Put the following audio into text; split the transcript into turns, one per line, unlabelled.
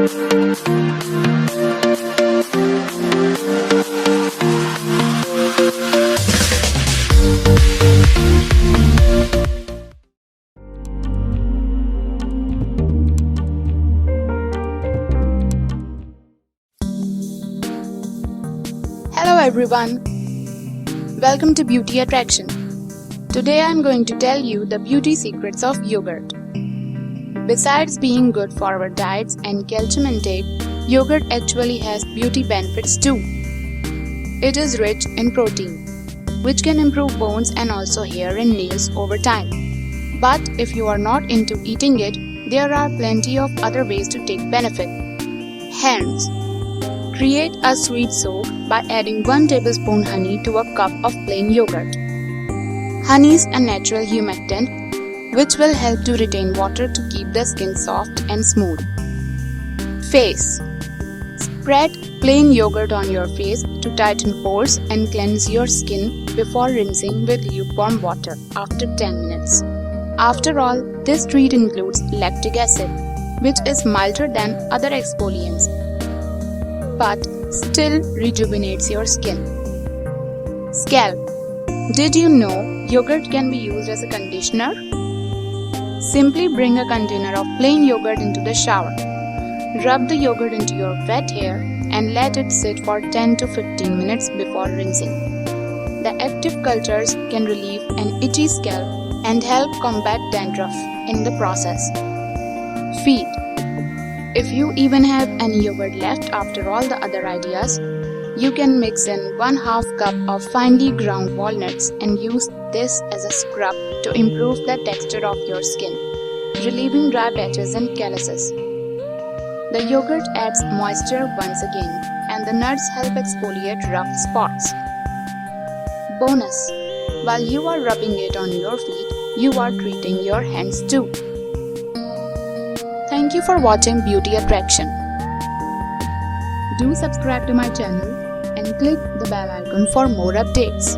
Hello everyone, welcome to Beauty Attraction. Today I am going to tell you the beauty secrets of yogurt. Besides being good for our diets and calcium intake, yogurt actually has beauty benefits too. It is rich in protein, which can improve bones and also hair and nails over time. But if you are not into eating it, there are plenty of other ways to take benefit. Hands. Create a sweet soak by adding 1 tablespoon honey to a cup of plain yogurt. Honey is a natural humectant which will help to retain water to keep the skin soft and smooth. Face. Spread plain yogurt on your face to tighten pores and cleanse your skin before rinsing with lukewarm water after 10 minutes. After all, this treat includes lactic acid, which is milder than other exfoliants, but still rejuvenates your skin. Scalp. Did you know yogurt can be used as a conditioner? Simply bring a container of plain yogurt into the shower. Rub the yogurt into your wet hair and let it sit for 10 to 15 minutes before rinsing. The active cultures can relieve an itchy scalp and help combat dandruff in the process. Feet. If you even have any yogurt left after all the other ideas, you can mix in 1/2 cup of finely ground walnuts and use this as a scrub to improve the texture of your skin, relieving dry patches and calluses. The yogurt adds moisture once again, and the nuts help exfoliate rough spots. Bonus: while you are rubbing it on your feet, you are treating your hands too. Thank you for watching Beauty Attraction. Do subscribe to my channel and click the bell icon for more updates.